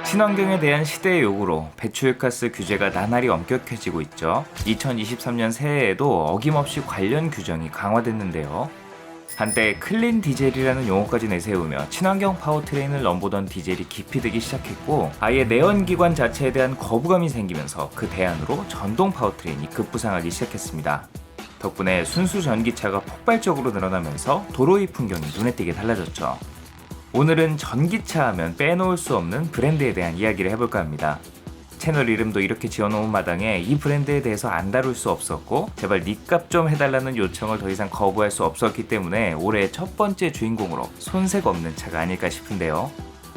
친환경에 대한 시대의 요구로 배출가스 규제가 나날이 엄격해지고 있죠. 2023년 새해에도 어김없이 관련 규정이 강화됐는데요. 한때 클린 디젤이라는 용어까지 내세우며 친환경 파워트레인을 넘보던 디젤이 기피되기 시작했고, 아예 내연기관 자체에 대한 거부감이 생기면서 그 대안으로 전동 파워트레인이 급부상하기 시작했습니다. 덕분에 순수 전기차가 폭발적으로 늘어나면서 도로의 풍경이 눈에 띄게 달라졌죠. 오늘은 전기차 하면 빼놓을 수 없는 브랜드에 대한 이야기를 해볼까 합니다. 채널 이름도 이렇게 지어놓은 마당에 이 브랜드에 대해서 안 다룰 수 없었고, 제발 니값 좀 해달라는 요청을 더 이상 거부할 수 없었기 때문에 올해의 첫 번째 주인공으로 손색 없는 차가 아닐까 싶은데요.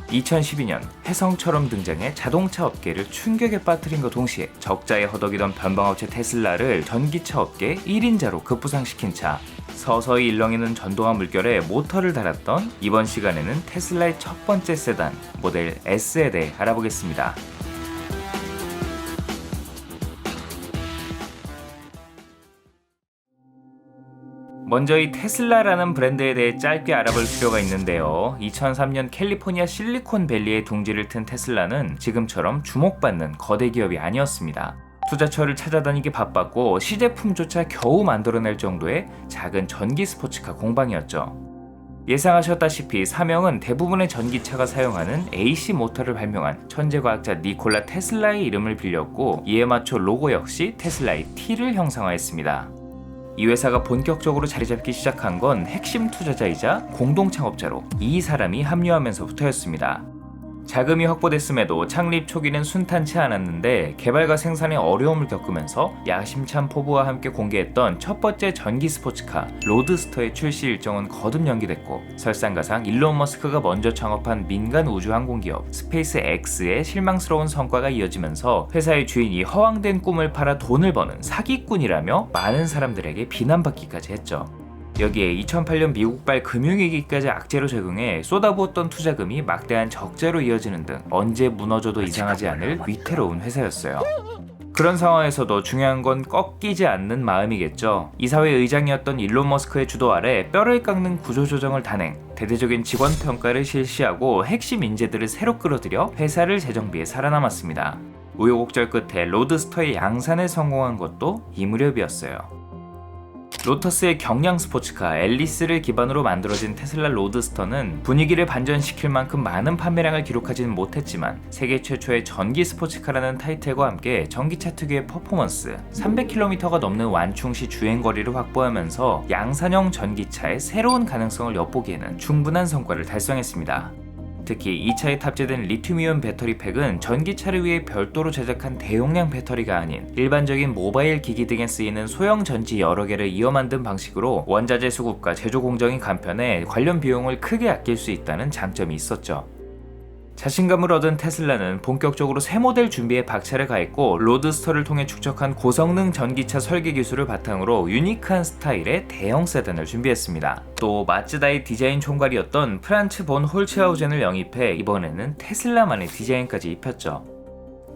2012년 혜성처럼 등장해 자동차 업계를 충격에 빠뜨린과 동시에 적자에 허덕이던 변방업체 테슬라를 전기차 업계 1인자로 급부상시킨 차, 서서히 일렁이는 전동화 물결에 모터를 달았던 이번 시간에는 테슬라의 첫 번째 세단 모델 S에 대해 알아보겠습니다. 먼저 이 테슬라라는 브랜드에 대해 짧게 알아볼 필요가 있는데요. 2003년 캘리포니아 실리콘밸리에 둥지를 튼 테슬라는 지금처럼 주목받는 거대 기업이 아니었습니다. 투자처를 찾아다니기 바빴고 시제품조차 겨우 만들어낼 정도의 작은 전기 스포츠카 공방이었죠. 예상하셨다시피 사명은 대부분의 전기차가 사용하는 AC 모터를 발명한 천재과학자 니콜라 테슬라의 이름을 빌렸고, 이에 맞춰 로고 역시 테슬라의 T를 형상화했습니다. 이 회사가 본격적으로 자리잡기 시작한 건 핵심 투자자이자 공동 창업자로 이 사람이 합류하면서부터였습니다. 자금이 확보됐음에도 창립 초기는 순탄치 않았는데, 개발과 생산에 어려움을 겪으면서 야심찬 포부와 함께 공개했던 첫 번째 전기 스포츠카 로드스터의 출시 일정은 거듭 연기됐고, 설상가상 일론 머스크가 먼저 창업한 민간 우주항공기업 스페이스X의 실망스러운 성과가 이어지면서 회사의 주인이 허황된 꿈을 팔아 돈을 버는 사기꾼이라며 많은 사람들에게 비난받기까지 했죠. 여기에 2008년 미국발 금융위기까지 악재로 적용해 쏟아부었던 투자금이 막대한 적자로 이어지는 등 언제 무너져도 이상하지 않을 위태로운 회사였어요. 그런 상황에서도 중요한 건 꺾이지 않는 마음이겠죠. 이사회 의장이었던 일론 머스크의 주도 아래 뼈를 깎는 구조조정을 단행, 대대적인 직원 평가를 실시하고 핵심 인재들을 새로 끌어들여 회사를 재정비해 살아남았습니다. 우여곡절 끝에 로드스터의 양산에 성공한 것도 이 무렵이었어요. 로터스의 경량 스포츠카 앨리스를 기반으로 만들어진 테슬라 로드스터는 분위기를 반전시킬 만큼 많은 판매량을 기록하지는 못했지만 세계 최초의 전기 스포츠카라는 타이틀과 함께 전기차 특유의 퍼포먼스, 300km가 넘는 완충시 주행거리를 확보하면서 양산형 전기차의 새로운 가능성을 엿보기에는 충분한 성과를 달성했습니다. 특히 이 차에 탑재된 리튬이온 배터리 팩은 전기차를 위해 별도로 제작한 대용량 배터리가 아닌 일반적인 모바일 기기 등에 쓰이는 소형 전지 여러 개를 이어 만든 방식으로 원자재 수급과 제조 공정이 간편해 관련 비용을 크게 아낄 수 있다는 장점이 있었죠. 자신감을 얻은 테슬라는 본격적으로 새 모델 준비에 박차를 가했고, 로드스터를 통해 축적한 고성능 전기차 설계 기술을 바탕으로 유니크한 스타일의 대형 세단을 준비했습니다. 또 마츠다의 디자인 총괄이었던 프란츠 본 홀츠하우젠을 영입해 이번에는 테슬라만의 디자인까지 입혔죠.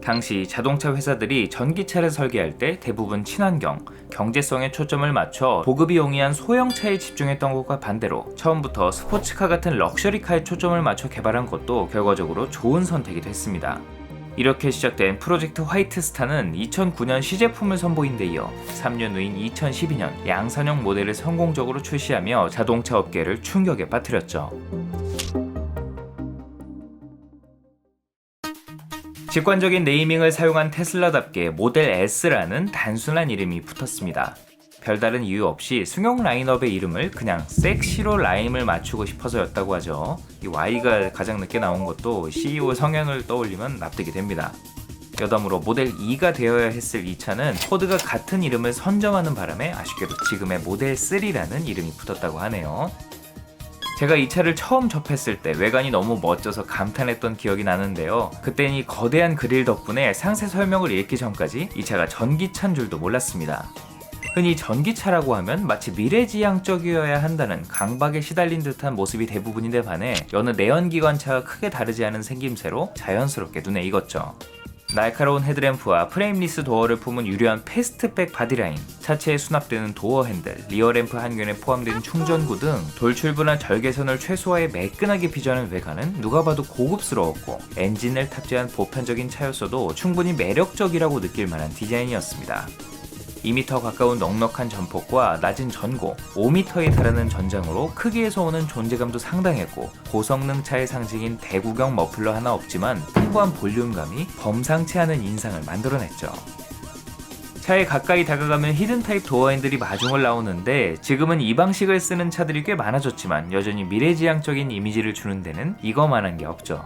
당시 자동차 회사들이 전기차를 설계할 때 대부분 친환경, 경제성에 초점을 맞춰 보급이 용이한 소형차에 집중했던 것과 반대로 처음부터 스포츠카 같은 럭셔리카에 초점을 맞춰 개발한 것도 결과적으로 좋은 선택이 됐습니다. 이렇게 시작된 프로젝트 화이트스타는 2009년 시제품을 선보인 데 이어 3년 후인 2012년 양산형 모델을 성공적으로 출시하며 자동차 업계를 충격에 빠뜨렸죠. 직관적인 네이밍을 사용한 테슬라답게 모델 S라는 단순한 이름이 붙었습니다. 별다른 이유 없이 승용 라인업의 이름을 그냥 섹시로 라임을 맞추고 싶어서였다고 하죠. 이 Y가 가장 늦게 나온 것도 CEO 성향을 떠올리면 납득이 됩니다. 여담으로 모델 E가 되어야 했을 이 차는 포드가 같은 이름을 선점하는 바람에 아쉽게도 지금의 모델 3라는 이름이 붙었다고 하네요. 제가 이 차를 처음 접했을 때 외관이 너무 멋져서 감탄했던 기억이 나는데요. 그땐 이 거대한 그릴 덕분에 상세 설명을 읽기 전까지 이 차가 전기차인 줄도 몰랐습니다. 흔히 전기차라고 하면 마치 미래지향적이어야 한다는 강박에 시달린 듯한 모습이 대부분인데 반해 여느 내연기관차와 크게 다르지 않은 생김새로 자연스럽게 눈에 익었죠. 날카로운 헤드램프와 프레임리스 도어를 품은 유려한 패스트백 바디라인, 차체에 수납되는 도어 핸들, 리어램프 한켠에 포함된 충전구 등 돌출부나 절개선을 최소화해 매끈하게 빚어낸 외관은 누가 봐도 고급스러웠고, 엔진을 탑재한 보편적인 차였어도 충분히 매력적이라고 느낄 만한 디자인이었습니다. 2m 가까운 넉넉한 전폭과 낮은 전고, 5m에 달하는 전장으로 크기에서 오는 존재감도 상당했고, 고성능 차의 상징인 대구경 머플러 하나 없지만 풍부한 볼륨감이 범상치 않은 인상을 만들어냈죠. 차에 가까이 다가가면 히든 타입 도어 핸들이 마중을 나오는데, 지금은 이 방식을 쓰는 차들이 꽤 많아졌지만 여전히 미래지향적인 이미지를 주는 데는 이거만한 게 없죠.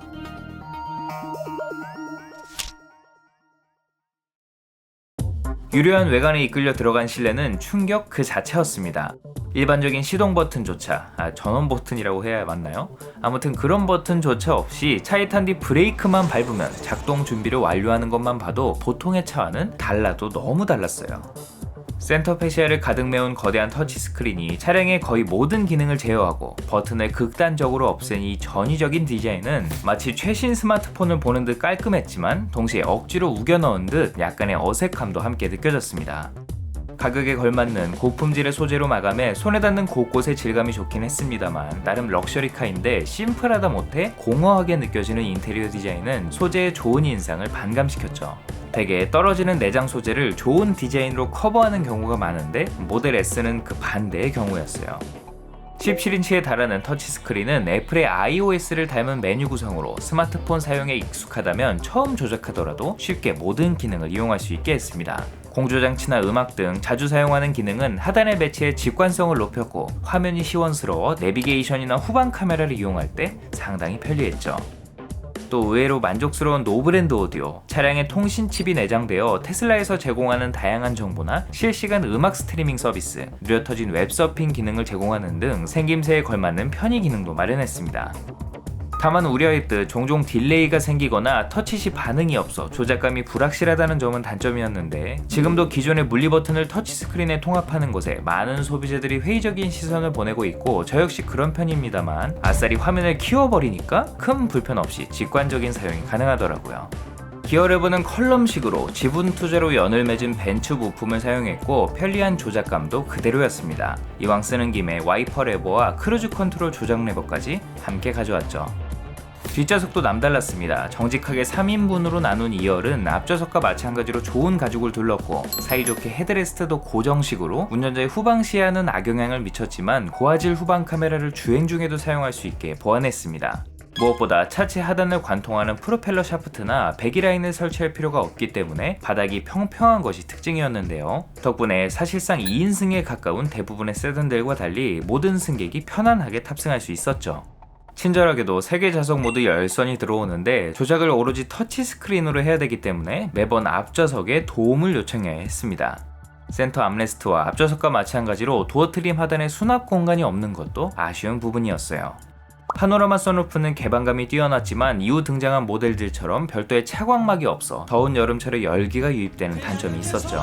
유려한 외관에 이끌려 들어간 실내는 충격 그 자체였습니다. 일반적인 시동 버튼조차, 전원 버튼이라고 해야 맞나요? 아무튼 그런 버튼조차 없이 차에 탄 뒤 브레이크만 밟으면 작동 준비를 완료하는 것만 봐도 보통의 차와는 달라도 너무 달랐어요. 센터 페시아를 가득 메운 거대한 터치스크린이 차량의 거의 모든 기능을 제어하고 버튼을 극단적으로 없앤 이 전위적인 디자인은 마치 최신 스마트폰을 보는 듯 깔끔했지만 동시에 억지로 우겨 넣은 듯 약간의 어색함도 함께 느껴졌습니다. 가격에 걸맞는 고품질의 소재로 마감해 손에 닿는 곳곳의 질감이 좋긴 했습니다만, 나름 럭셔리카인데 심플하다 못해 공허하게 느껴지는 인테리어 디자인은 소재의 좋은 인상을 반감시켰죠. 대개 떨어지는 내장 소재를 좋은 디자인으로 커버하는 경우가 많은데 모델 S는 그 반대의 경우였어요. 17인치에 달하는 터치스크린은 애플의 iOS를 닮은 메뉴 구성으로 스마트폰 사용에 익숙하다면 처음 조작하더라도 쉽게 모든 기능을 이용할 수 있게 했습니다. 공조장치나 음악 등 자주 사용하는 기능은 하단에 배치해 직관성을 높였고, 화면이 시원스러워 내비게이션이나 후방 카메라를 이용할 때 상당히 편리했죠. 또 의외로 만족스러운 노브랜드 오디오, 차량에 통신 칩이 내장되어 테슬라에서 제공하는 다양한 정보나 실시간 음악 스트리밍 서비스, 느려터진 웹서핑 기능을 제공하는 등 생김새에 걸맞는 편의 기능도 마련했습니다. 다만 우려했듯 종종 딜레이가 생기거나 터치 시 반응이 없어 조작감이 불확실하다는 점은 단점이었는데, 지금도 기존의 물리 버튼을 터치 스크린에 통합하는 것에 많은 소비자들이 회의적인 시선을 보내고 있고, 저 역시 그런 편입니다만 아싸리 화면을 키워버리니까 큰 불편 없이 직관적인 사용이 가능하더라고요. 기어레버는 컬럼식으로 지분 투자로 연을 맺은 벤츠 부품을 사용했고, 편리한 조작감도 그대로였습니다. 이왕 쓰는 김에 와이퍼 레버와 크루즈 컨트롤 조작 레버까지 함께 가져왔죠. 뒷좌석도 남달랐습니다. 정직하게 3인분으로 나눈 2열은 앞좌석과 마찬가지로 좋은 가죽을 둘렀고, 사이좋게 헤드레스트도 고정식으로 운전자의 후방 시야는 악영향을 미쳤지만 고화질 후방 카메라를 주행 중에도 사용할 수 있게 보완했습니다. 무엇보다 차체 하단을 관통하는 프로펠러 샤프트나 배기라인을 설치할 필요가 없기 때문에 바닥이 평평한 것이 특징이었는데요. 덕분에 사실상 2인승에 가까운 대부분의 세단들과 달리 모든 승객이 편안하게 탑승할 수 있었죠. 친절하게도 3개 좌석 모두 열선이 들어오는데 조작을 오로지 터치스크린으로 해야 되기 때문에 매번 앞좌석에 도움을 요청해야 했습니다. 센터 암레스트와 앞좌석과 마찬가지로 도어 트림 하단에 수납 공간이 없는 것도 아쉬운 부분이었어요. 파노라마 선루프는 개방감이 뛰어났지만 이후 등장한 모델들처럼 별도의 차광막이 없어 더운 여름철에 열기가 유입되는 단점이 있었죠.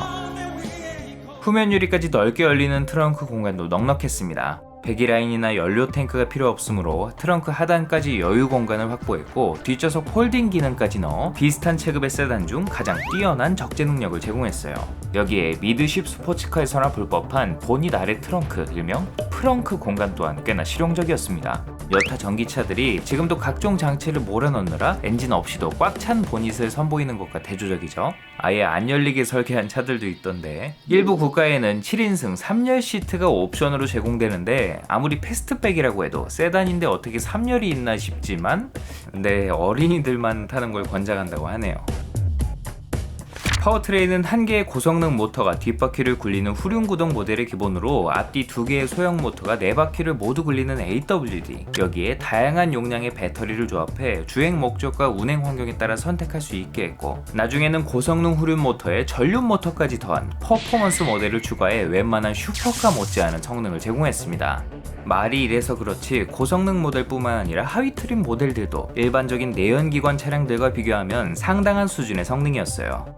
후면 유리까지 넓게 열리는 트렁크 공간도 넉넉했습니다. 배기라인이나 연료 탱크가 필요 없으므로 트렁크 하단까지 여유 공간을 확보했고, 뒷좌석 폴딩 기능까지 넣어 비슷한 체급의 세단 중 가장 뛰어난 적재 능력을 제공했어요. 여기에 미드쉽 스포츠카에서나 볼 법한 보닛 아래 트렁크, 일명 프렁크 공간 또한 꽤나 실용적이었습니다. 여타 전기차들이 지금도 각종 장치를 몰아넣느라 엔진 없이도 꽉 찬 보닛을 선보이는 것과 대조적이죠. 아예 안 열리게 설계한 차들도 있던데, 일부 국가에는 7인승 3열 시트가 옵션으로 제공되는데 아무리 패스트백이라고 해도 세단인데 어떻게 3열이 있나 싶지만, 어린이들만 타는 걸 권장한다고 하네요. 파워트레인은 한 개의 고성능 모터가 뒷바퀴를 굴리는 후륜구동 모델을 기본으로 앞뒤 2개의 소형 모터가 4바퀴를 모두 굴리는 AWD, 여기에 다양한 용량의 배터리를 조합해 주행 목적과 운행 환경에 따라 선택할 수 있게 했고, 나중에는 고성능 후륜 모터에 전륜 모터까지 더한 퍼포먼스 모델을 추가해 웬만한 슈퍼카 못지않은 성능을 제공했습니다. 말이 이래서 그렇지 고성능 모델뿐만 아니라 하위 트림 모델들도 일반적인 내연기관 차량들과 비교하면 상당한 수준의 성능이었어요.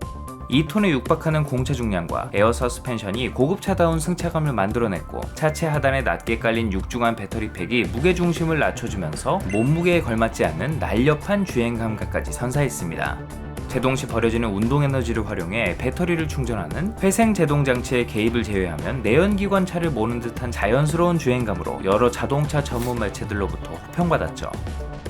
2톤에 육박하는 공차 중량과 에어 서스펜션이 고급차다운 승차감을 만들어냈고, 차체 하단에 낮게 깔린 육중한 배터리팩이 무게중심을 낮춰주면서 몸무게에 걸맞지 않는 날렵한 주행 감각까지 선사했습니다. 제동 시 버려지는 운동 에너지를 활용해 배터리를 충전하는 회생 제동 장치의 개입을 제외하면 내연기관 차를 모는 듯한 자연스러운 주행감으로 여러 자동차 전문 매체들로부터 호평받았죠.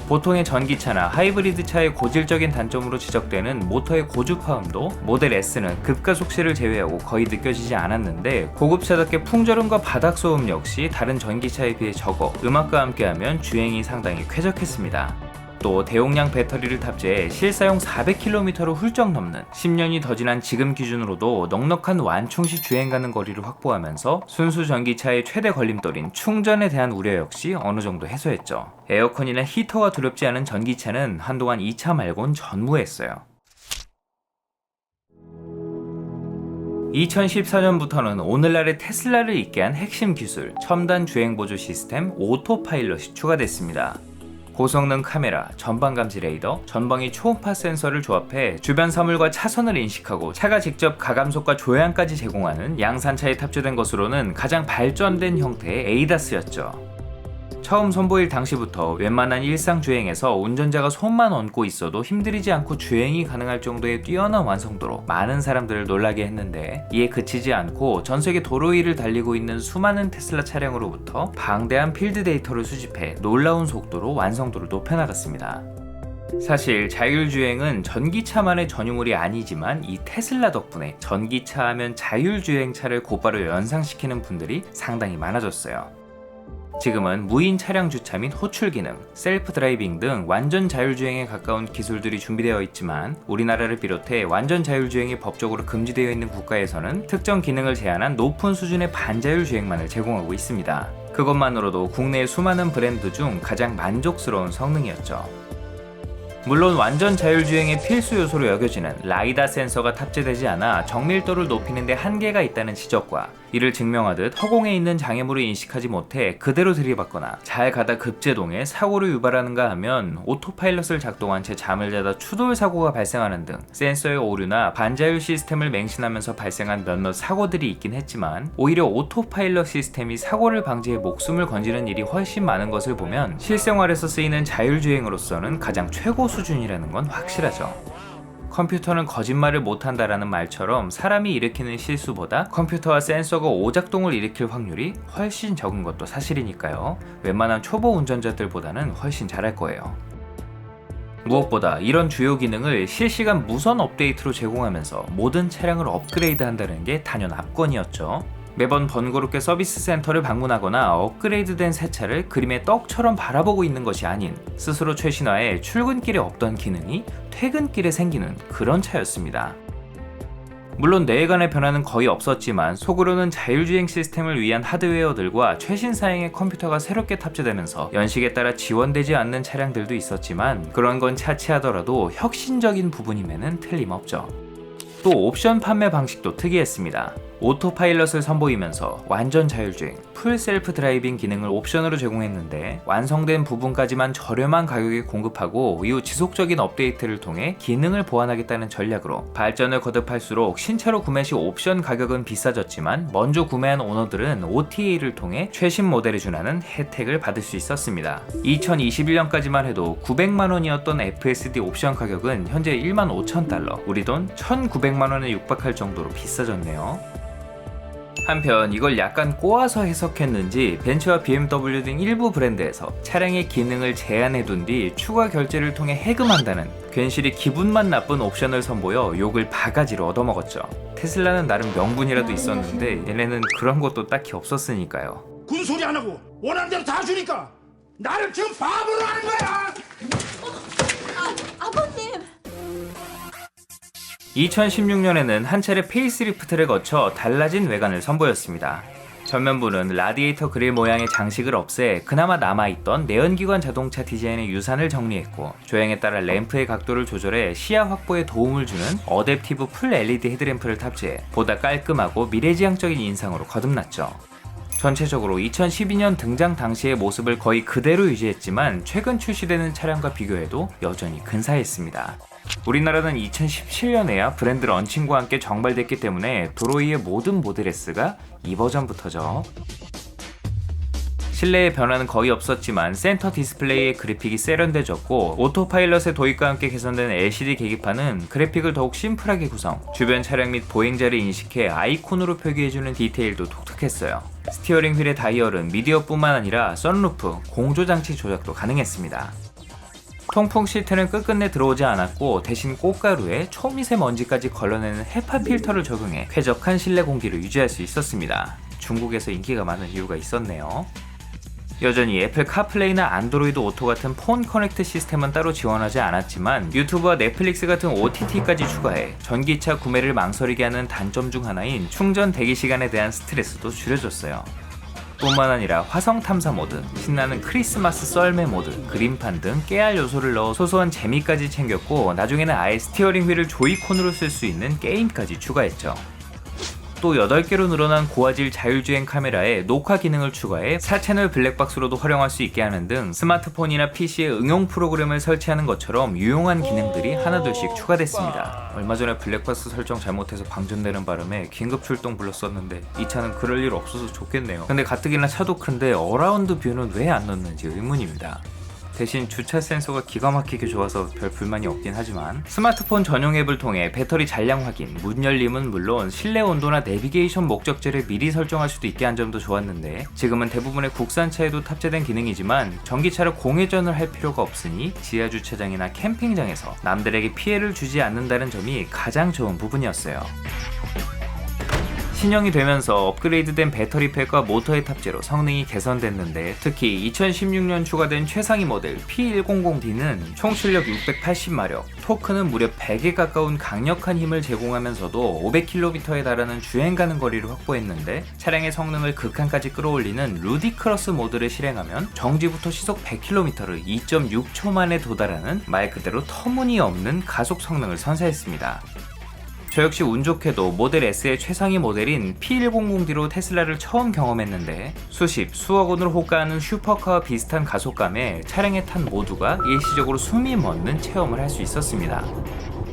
보통의 전기차나 하이브리드 차의 고질적인 단점으로 지적되는 모터의 고주파음도 모델 S는 급가속시를 제외하고 거의 느껴지지 않았는데, 고급차답게 풍절음과 바닥소음 역시 다른 전기차에 비해 적어 음악과 함께하면 주행이 상당히 쾌적했습니다. 또 대용량 배터리를 탑재해 실사용 400km를 훌쩍 넘는 10년이 더 지난 지금 기준으로도 넉넉한 완충시 주행 가능 거리를 확보하면서 순수 전기차의 최대 걸림돌인 충전에 대한 우려 역시 어느 정도 해소했죠. 에어컨이나 히터가 두렵지 않은 전기차는 한동안 이 차 말곤 전무했어요. 2014년부터는 오늘날의 테슬라를 잇게 한 핵심 기술, 첨단 주행 보조 시스템 오토파일럿이 추가됐습니다. 고성능 카메라, 전방 감지 레이더, 전방위 초음파 센서를 조합해 주변 사물과 차선을 인식하고 차가 직접 가감속과 조향까지 제공하는 양산차에 탑재된 것으로는 가장 발전된 형태의 에이다스였죠. 처음 선보일 당시부터 웬만한 일상 주행에서 운전자가 손만 얹고 있어도 힘들이지 않고 주행이 가능할 정도의 뛰어난 완성도로 많은 사람들을 놀라게 했는데, 이에 그치지 않고 전세계 도로 위를 달리고 있는 수많은 테슬라 차량으로부터 방대한 필드 데이터를 수집해 놀라운 속도로 완성도를 높여나갔습니다. 사실 자율주행은 전기차만의 전유물이 아니지만 이 테슬라 덕분에 전기차 하면 자율주행차를 곧바로 연상시키는 분들이 상당히 많아졌어요. 지금은 무인 차량 주차 및 호출 기능, 셀프 드라이빙 등 완전 자율주행에 가까운 기술들이 준비되어 있지만, 우리나라를 비롯해 완전 자율주행이 법적으로 금지되어 있는 국가에서는 특정 기능을 제한한 높은 수준의 반자율주행만을 제공하고 있습니다. 그것만으로도 국내의 수많은 브랜드 중 가장 만족스러운 성능이었죠. 물론 완전 자율주행의 필수 요소로 여겨지는 라이다 센서가 탑재되지 않아 정밀도를 높이는 데 한계가 있다는 지적과, 이를 증명하듯 허공에 있는 장애물을 인식하지 못해 그대로 들이받거나 잘 가다 급제동해 사고를 유발하는가 하면 오토파일럿을 작동한 채 잠을 자다 추돌 사고가 발생하는 등 센서의 오류나 반자율 시스템을 맹신하면서 발생한 몇몇 사고들이 있긴 했지만, 오히려 오토파일럿 시스템이 사고를 방지해 목숨을 건지는 일이 훨씬 많은 것을 보면 실생활에서 쓰이는 자율주행으로서는 가장 최고 수준이라는 건 확실하죠. 컴퓨터는 거짓말을 못한다라는 말처럼 사람이 일으키는 실수보다 컴퓨터와 센서가 오작동을 일으킬 확률이 훨씬 적은 것도 사실이니까요. 웬만한 초보 운전자들보다는 훨씬 잘할 거예요. 무엇보다 이런 주요 기능을 실시간 무선 업데이트로 제공하면서 모든 차량을 업그레이드한다는 게 단연 압권이었죠. 매번 번거롭게 서비스 센터를 방문하거나 업그레이드된 새 차를 그림의 떡처럼 바라보고 있는 것이 아닌, 스스로 최신화해 출근길에 없던 기능이 퇴근길에 생기는 그런 차였습니다. 물론 내외간의 변화는 거의 없었지만, 속으로는 자율주행 시스템을 위한 하드웨어들과 최신 사양의 컴퓨터가 새롭게 탑재되면서 연식에 따라 지원되지 않는 차량들도 있었지만, 그런 건 차치하더라도 혁신적인 부분임에는 틀림없죠. 또 옵션 판매 방식도 특이했습니다. 오토파일럿을 선보이면서 완전 자율주행, 풀 셀프 드라이빙 기능을 옵션으로 제공했는데, 완성된 부분까지만 저렴한 가격에 공급하고 이후 지속적인 업데이트를 통해 기능을 보완하겠다는 전략으로 발전을 거듭할수록 신차로 구매 시 옵션 가격은 비싸졌지만, 먼저 구매한 오너들은 OTA를 통해 최신 모델에 준하는 혜택을 받을 수 있었습니다. 2021년까지만 해도 900만원이었던 FSD 옵션 가격은 현재 15,000달러, 우리 돈 1,900만원에 육박할 정도로 비싸졌네요. 한편 이걸 약간 꼬아서 해석했는지 벤츠와 BMW 등 일부 브랜드에서 차량의 기능을 제한해둔 뒤 추가 결제를 통해 해금한다는 괜시리 기분만 나쁜 옵션을 선보여 욕을 바가지로 얻어먹었죠. 테슬라는 나름 명분이라도 있었는데 얘네는 그런 것도 딱히 없었으니까요. 군소리 안 하고 원하는 대로 다 주니까 나를 지금 바보로 하는 거야! 아버님! 2016년에는 한 차례 페이스리프트를 거쳐 달라진 외관을 선보였습니다. 전면부는 라디에이터 그릴 모양의 장식을 없애 그나마 남아있던 내연기관 자동차 디자인의 유산을 정리했고, 조향에 따라 램프의 각도를 조절해 시야 확보에 도움을 주는 어댑티브 풀 LED 헤드램프를 탑재해 보다 깔끔하고 미래지향적인 인상으로 거듭났죠. 전체적으로 2012년 등장 당시의 모습을 거의 그대로 유지했지만, 최근 출시되는 차량과 비교해도 여전히 근사했습니다. 우리나라는 2017년에야 브랜드 런칭과 함께 정발됐기 때문에 도로 위의 모든 모델 S가 이 버전부터죠. 실내의 변화는 거의 없었지만 센터 디스플레이의 그래픽이 세련돼졌고 오토파일럿의 도입과 함께 개선된 LCD 계기판은 그래픽을 더욱 심플하게 구성, 주변 차량 및 보행자를 인식해 아이콘으로 표기해주는 디테일도 독특했어요. 스티어링 휠의 다이얼은 미디어뿐만 아니라 썬루프, 공조장치 조작도 가능했습니다. 통풍 시트는 끝끝내 들어오지 않았고 대신 꽃가루에 초미세먼지까지 걸러내는 헤파 필터를 적용해 쾌적한 실내 공기를 유지할 수 있었습니다. 중국에서 인기가 많은 이유가 있었네요. 여전히 애플 카플레이나 안드로이드 오토 같은 폰 커넥트 시스템은 따로 지원하지 않았지만 유튜브와 넷플릭스 같은 OTT까지 추가해 전기차 구매를 망설이게 하는 단점 중 하나인 충전 대기 시간에 대한 스트레스도 줄여줬어요. 뿐만 아니라 화성 탐사 모드, 신나는 크리스마스 썰매 모드, 그림판 등 깨알 요소를 넣어 소소한 재미까지 챙겼고 나중에는 아예 스티어링 휠을 조이콘으로 쓸 수 있는 게임까지 추가했죠. 또 8개로 늘어난 고화질 자율주행 카메라에 녹화 기능을 추가해 4채널 블랙박스로도 활용할 수 있게 하는 등 스마트폰이나 PC에 응용 프로그램을 설치하는 것처럼 유용한 기능들이 하나둘씩 추가됐습니다. 얼마 전에 블랙박스 설정 잘못해서 방전되는 바람에 긴급 출동 불렀었는데 이 차는 그럴 일 없어서 좋겠네요. 근데 가뜩이나 차도 큰데 어라운드 뷰는 왜 안 넣는지 의문입니다. 대신 주차 센서가 기가 막히게 좋아서 별 불만이 없긴 하지만 스마트폰 전용 앱을 통해 배터리 잔량 확인, 문 열림은 물론 실내 온도나 내비게이션 목적지를 미리 설정할 수도 있게 한 점도 좋았는데 지금은 대부분의 국산차에도 탑재된 기능이지만 전기차를 공회전을 할 필요가 없으니 지하 주차장이나 캠핑장에서 남들에게 피해를 주지 않는다는 점이 가장 좋은 부분이었어요. 신형이 되면서 업그레이드된 배터리팩과 모터의 탑재로 성능이 개선됐는데 특히 2016년 추가된 최상위 모델 P100D는 총 출력 680마력, 토크는 무려 100에 가까운 강력한 힘을 제공하면서도 500km에 달하는 주행 가능 거리를 확보했는데 차량의 성능을 극한까지 끌어올리는 루디크러스 모드를 실행하면 정지부터 시속 100km를 2.6초 만에 도달하는 말 그대로 터무니없는 가속 성능을 선사했습니다. 저 역시 운 좋게도 모델 S의 최상위 모델인 P100D로 테슬라를 처음 경험했는데 수억 원을 호가하는 슈퍼카와 비슷한 가속감에 차량에 탄 모두가 일시적으로 숨이 멎는 체험을 할 수 있었습니다.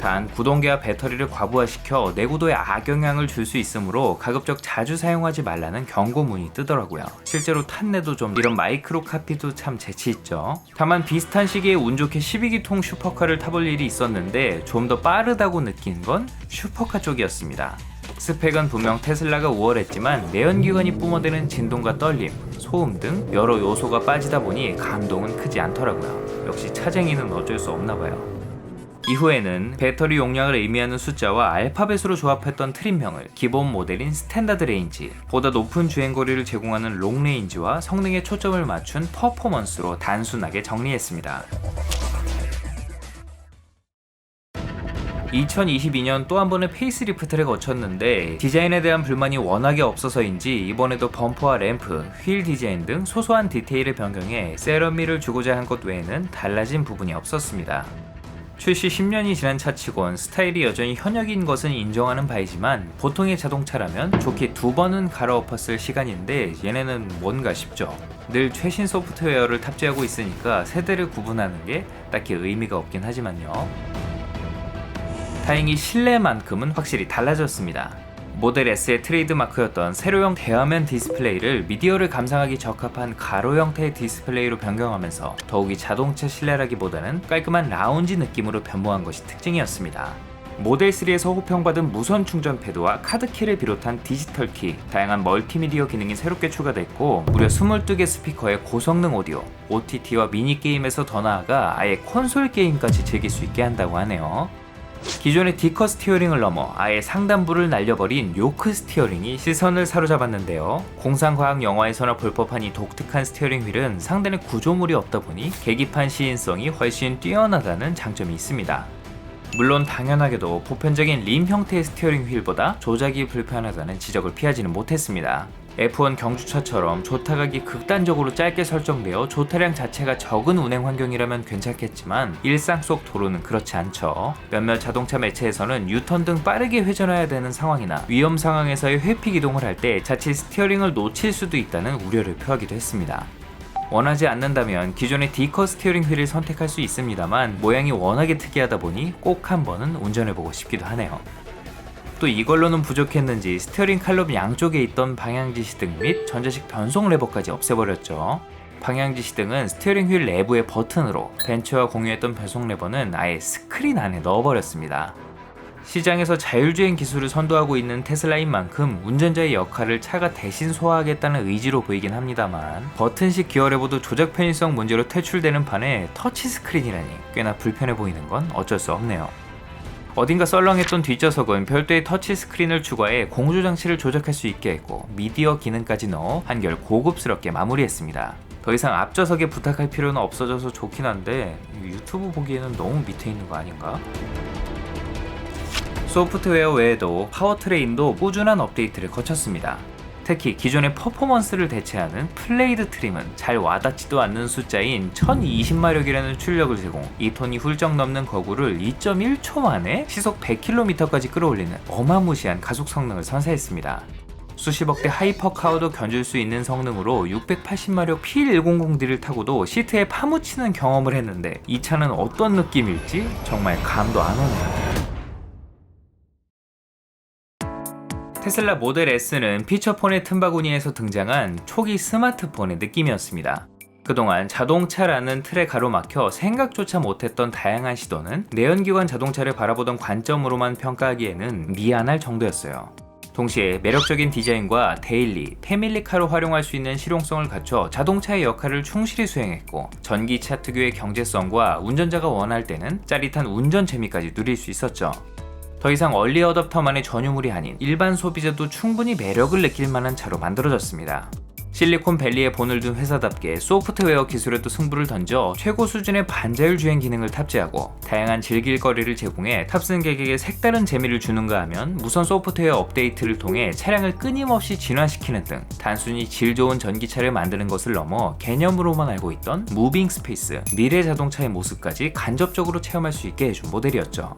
단 구동계와 배터리를 과부하시켜 내구도에 악영향을 줄 수 있으므로 가급적 자주 사용하지 말라는 경고문이 뜨더라고요. 실제로 탔네도 좀 이런 마이크로 카피도 참 재치있죠. 다만 비슷한 시기에 운 좋게 12기통 슈퍼카를 타볼 일이 있었는데 좀 더 빠르다고 느낀 건 슈퍼카 쪽이었습니다. 스펙은 분명 테슬라가 우월했지만 내연기관이 뿜어대는 진동과 떨림, 소음 등 여러 요소가 빠지다 보니 감동은 크지 않더라고요. 역시 차쟁이는 어쩔 수 없나봐요. 이후에는 배터리 용량을 의미하는 숫자와 알파벳으로 조합했던 트림명을 기본 모델인 스탠다드 레인지, 보다 높은 주행거리를 제공하는 롱 레인지와 성능에 초점을 맞춘 퍼포먼스로 단순하게 정리했습니다. 2022년 또 한 번의 페이스리프트를 거쳤는데 디자인에 대한 불만이 워낙에 없어서인지 이번에도 범퍼와 램프, 휠 디자인 등 소소한 디테일을 변경해 세련미를 주고자 한 것 외에는 달라진 부분이 없었습니다. 출시 10년이 지난 차치곤 스타일이 여전히 현역인 것은 인정하는 바이지만 보통의 자동차라면 좋게 2번은 갈아엎었을 시간인데 얘네는 뭔가 싶죠. 늘 최신 소프트웨어를 탑재하고 있으니까 세대를 구분하는 게 딱히 의미가 없긴 하지만요. 다행히 실내만큼은 확실히 달라졌습니다. 모델 S의 트레이드마크였던 세로형 대화면 디스플레이를 미디어를 감상하기 적합한 가로 형태의 디스플레이로 변경하면서 더욱이 자동차 실내라기보다는 깔끔한 라운지 느낌으로 변모한 것이 특징이었습니다. 모델 3에서 호평받은 무선 충전 패드와 카드키를 비롯한 디지털 키, 다양한 멀티미디어 기능이 새롭게 추가됐고 무려 22개 스피커의 고성능 오디오, OTT와 미니게임에서 더 나아가 아예 콘솔 게임까지 즐길 수 있게 한다고 하네요. 기존의 디커 스티어링을 넘어 아예 상단부를 날려버린 요크 스티어링이 시선을 사로잡았는데요. 공상과학 영화에서나 볼 법한 이 독특한 스티어링 휠은 상단에 구조물이 없다 보니 계기판 시인성이 훨씬 뛰어나다는 장점이 있습니다. 물론 당연하게도 보편적인 림 형태의 스티어링 휠보다 조작이 불편하다는 지적을 피하지는 못했습니다. F1 경주차처럼 조타각이 극단적으로 짧게 설정되어 조타량 자체가 적은 운행 환경이라면 괜찮겠지만 일상 속 도로는 그렇지 않죠. 몇몇 자동차 매체에서는 유턴 등 빠르게 회전해야 되는 상황이나 위험 상황에서의 회피 기동을 할 때 자칫 스티어링을 놓칠 수도 있다는 우려를 표하기도 했습니다. 원하지 않는다면 기존의 디커 스티어링 휠을 선택할 수 있습니다만 모양이 워낙에 특이하다 보니 꼭 한번은 운전해보고 싶기도 하네요. 또 이걸로는 부족했는지 스티어링 칼럼 양쪽에 있던 방향지시등 및 전자식 변속 레버까지 없애버렸죠. 방향지시등은 스티어링 휠 내부의 버튼으로, 벤츠와 공유했던 변속 레버는 아예 스크린 안에 넣어버렸습니다. 시장에서 자율주행 기술을 선도하고 있는 테슬라인 만큼 운전자의 역할을 차가 대신 소화하겠다는 의지로 보이긴 합니다만, 버튼식 기어 레버도 조작 편의성 문제로 퇴출되는 판에 터치스크린이라니 꽤나 불편해 보이는 건 어쩔 수 없네요. 어딘가 썰렁했던 뒷좌석은 별도의 터치스크린을 추가해 공조장치를 조작할 수 있게 했고, 미디어 기능까지 넣어 한결 고급스럽게 마무리했습니다. 더 이상 앞좌석에 부탁할 필요는 없어져서 좋긴 한데 유튜브 보기에는 너무 밑에 있는 거 아닌가? 소프트웨어 외에도 파워트레인도 꾸준한 업데이트를 거쳤습니다. 특히 기존의 퍼포먼스를 대체하는 플레이드 트림은 잘 와닿지도 않는 숫자인 1020마력이라는 출력을 제공, 2톤이 훌쩍 넘는 거구를 2.1초 만에 시속 100km까지 끌어올리는 어마무시한 가속 성능을 선사했습니다. 수십억 대 하이퍼카우도 견줄 수 있는 성능으로 680마력 P100D를 타고도 시트에 파묻히는 경험을 했는데, 이 차는 어떤 느낌일지 정말 감도 안 오네요. 테슬라 모델 S는 피처폰의 틈바구니에서 등장한 초기 스마트폰의 느낌이었습니다. 그동안 자동차라는 틀에 가로막혀 생각조차 못했던 다양한 시도는 내연기관 자동차를 바라보던 관점으로만 평가하기에는 미안할 정도였어요. 동시에 매력적인 디자인과 데일리, 패밀리카로 활용할 수 있는 실용성을 갖춰 자동차의 역할을 충실히 수행했고, 전기차 특유의 경제성과 운전자가 원할 때는 짜릿한 운전 재미까지 누릴 수 있었죠. 더 이상 얼리 어댑터만의 전유물이 아닌 일반 소비자도 충분히 매력을 느낄 만한 차로 만들어졌습니다. 실리콘밸리에 본을 둔 회사답게 소프트웨어 기술에도 승부를 던져 최고 수준의 반자율 주행 기능을 탑재하고 다양한 즐길거리를 제공해 탑승객에게 색다른 재미를 주는가 하면 무선 소프트웨어 업데이트를 통해 차량을 끊임없이 진화시키는 등 단순히 질 좋은 전기차를 만드는 것을 넘어 개념으로만 알고 있던 무빙 스페이스, 미래 자동차의 모습까지 간접적으로 체험할 수 있게 해준 모델이었죠.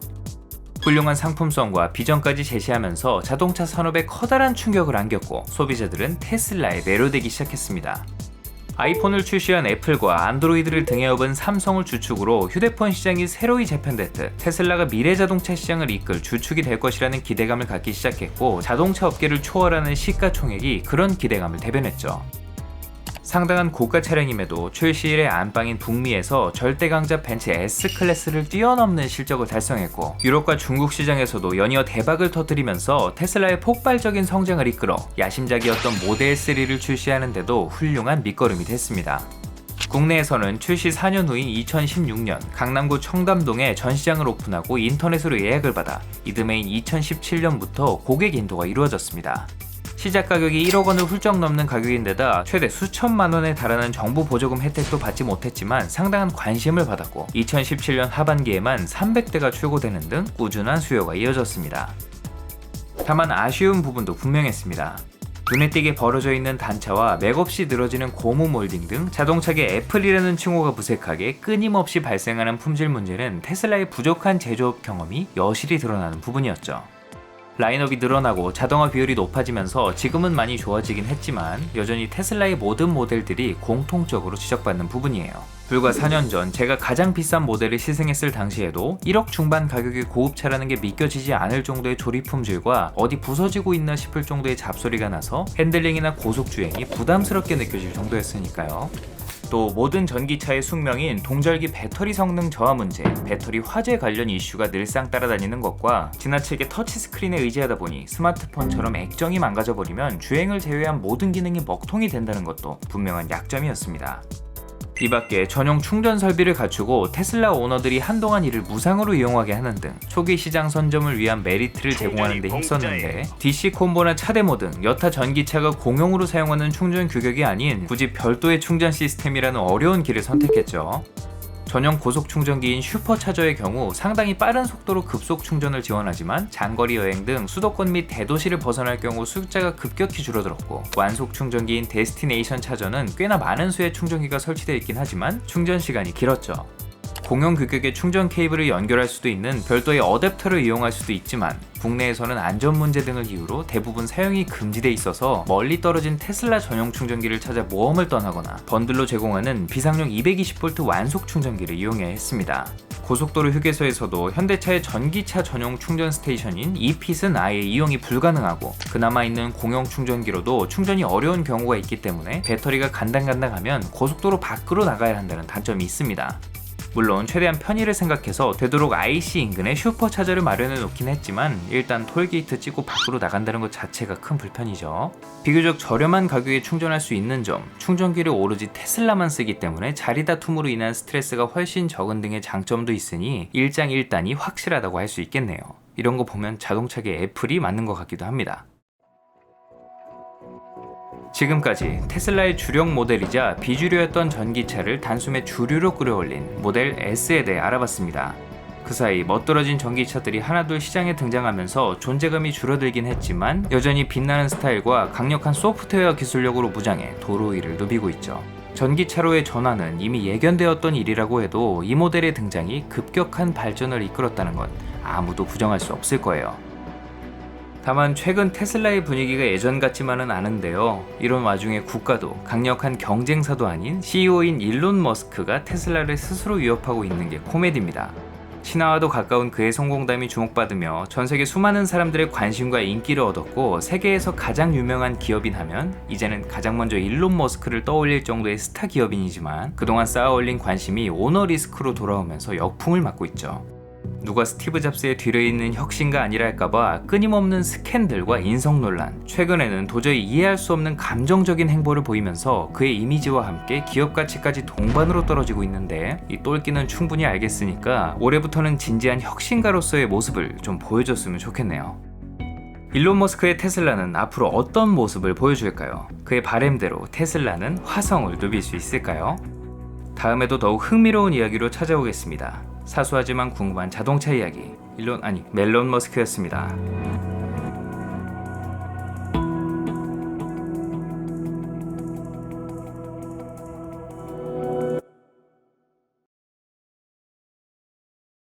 훌륭한 상품성과 비전까지 제시하면서 자동차 산업에 커다란 충격을 안겼고, 소비자들은 테슬라에 매료되기 시작했습니다. 아이폰을 출시한 애플과 안드로이드를 등에 업은 삼성을 주축으로 휴대폰 시장이 새로이 재편됐듯 테슬라가 미래 자동차 시장을 이끌 주축이 될 것이라는 기대감을 갖기 시작했고, 자동차 업계를 초월하는 시가총액이 그런 기대감을 대변했죠. 상당한 고가 차량임에도 출시일의 안방인 북미에서 절대 강자 벤츠 S클래스를 뛰어넘는 실적을 달성했고, 유럽과 중국 시장에서도 연이어 대박을 터뜨리면서 테슬라의 폭발적인 성장을 이끌어 야심작이었던 모델 3를 출시하는데도 훌륭한 밑거름이 됐습니다. 국내에서는 출시 4년 후인 2016년 강남구 청담동에 전시장을 오픈하고 인터넷으로 예약을 받아 이듬해인 2017년부터 고객 인도가 이루어졌습니다. 시작 가격이 1억 원을 훌쩍 넘는 가격인데다 최대 수천만 원에 달하는 정부 보조금 혜택도 받지 못했지만 상당한 관심을 받았고, 2017년 하반기에만 300대가 출고되는 등 꾸준한 수요가 이어졌습니다. 다만 아쉬운 부분도 분명했습니다. 눈에 띄게 벌어져 있는 단차와 맥없이 늘어지는 고무 몰딩 등 자동차계 애플이라는 칭호가 무색하게 끊임없이 발생하는 품질 문제는 테슬라의 부족한 제조업 경험이 여실히 드러나는 부분이었죠. 라인업이 늘어나고 자동화 비율이 높아지면서 지금은 많이 좋아지긴 했지만 여전히 테슬라의 모든 모델들이 공통적으로 지적받는 부분이에요. 불과 4년 전 제가 가장 비싼 모델을 시승했을 당시에도 1억 중반 가격의 고급차라는 게 믿겨지지 않을 정도의 조립 품질과 어디 부서지고 있나 싶을 정도의 잡소리가 나서 핸들링이나 고속주행이 부담스럽게 느껴질 정도였으니까요. 또 모든 전기차의 숙명인 동절기 배터리 성능 저하 문제, 배터리 화재 관련 이슈가 늘상 따라다니는 것과 지나치게 터치스크린에 의지하다 보니 스마트폰처럼 액정이 망가져버리면 주행을 제외한 모든 기능이 먹통이 된다는 것도 분명한 약점이었습니다. 이 밖에 전용 충전 설비를 갖추고 테슬라 오너들이 한동안 이를 무상으로 이용하게 하는 등 초기 시장 선점을 위한 메리트를 제공하는 데 힘썼는데, DC 콤보나 차데모 등 여타 전기차가 공용으로 사용하는 충전 규격이 아닌 굳이 별도의 충전 시스템이라는 어려운 길을 선택했죠. 전용 고속 충전기인 슈퍼차저의 경우 상당히 빠른 속도로 급속 충전을 지원하지만 장거리 여행 등 수도권 및 대도시를 벗어날 경우 숫자가 급격히 줄어들었고, 완속 충전기인 데스티네이션 차저는 꽤나 많은 수의 충전기가 설치되어 있긴 하지만 충전 시간이 길었죠. 공용 규격의 충전 케이블을 연결할 수도 있는 별도의 어댑터를 이용할 수도 있지만 국내에서는 안전 문제 등을 이유로 대부분 사용이 금지돼 있어서 멀리 떨어진 테슬라 전용 충전기를 찾아 모험을 떠나거나 번들로 제공하는 비상용 220V 완속 충전기를 이용해야 했습니다. 고속도로 휴게소에서도 현대차의 전기차 전용 충전 스테이션인 e핏은 아예 이용이 불가능하고 그나마 있는 공용 충전기로도 충전이 어려운 경우가 있기 때문에 배터리가 간당간당하면 고속도로 밖으로 나가야 한다는 단점이 있습니다. 물론 최대한 편의를 생각해서 되도록 IC 인근에 슈퍼차저를 마련해 놓긴 했지만 일단 톨게이트 찍고 밖으로 나간다는 것 자체가 큰 불편이죠. 비교적 저렴한 가격에 충전할 수 있는 점, 충전기를 오로지 테슬라만 쓰기 때문에 자리 다툼으로 인한 스트레스가 훨씬 적은 등의 장점도 있으니 일장일단이 확실하다고 할 수 있겠네요. 이런 거 보면 자동차계 애플이 맞는 것 같기도 합니다. 지금까지 테슬라의 주력 모델이자 비주류였던 전기차를 단숨에 주류로 끌어올린 모델 S에 대해 알아봤습니다. 그 사이 멋들어진 전기차들이 하나둘 시장에 등장하면서 존재감이 줄어들긴 했지만 여전히 빛나는 스타일과 강력한 소프트웨어 기술력으로 무장해 도로 위를 누비고 있죠. 전기차로의 전환은 이미 예견되었던 일이라고 해도 이 모델의 등장이 급격한 발전을 이끌었다는 건 아무도 부정할 수 없을 거예요. 다만 최근 테슬라의 분위기가 예전 같지만은 않은데요. 이런 와중에 국가도 강력한 경쟁사도 아닌 CEO인 일론 머스크가 테슬라를 스스로 위협하고 있는 게 코미디입니다. 신화와도 가까운 그의 성공담이 주목받으며 전 세계 수많은 사람들의 관심과 인기를 얻었고 세계에서 가장 유명한 기업인 하면 이제는 가장 먼저 일론 머스크를 떠올릴 정도의 스타 기업인이지만 그동안 쌓아올린 관심이 오너 리스크로 돌아오면서 역풍을 맞고 있죠. 누가 스티브 잡스의 뒤를 잇는 혁신가 아니랄까봐 끊임없는 스캔들과 인성 논란, 최근에는 도저히 이해할 수 없는 감정적인 행보를 보이면서 그의 이미지와 함께 기업 가치까지 동반으로 떨어지고 있는데 이 똘끼는 충분히 알겠으니까 올해부터는 진지한 혁신가로서의 모습을 좀 보여줬으면 좋겠네요. 일론 머스크의 테슬라는 앞으로 어떤 모습을 보여줄까요? 그의 바램대로 테슬라는 화성을 누빌 수 있을까요? 다음에도 더욱 흥미로운 이야기로 찾아오겠습니다. 사소하지만 궁금한 자동차 이야기 멜론 머스크였습니다.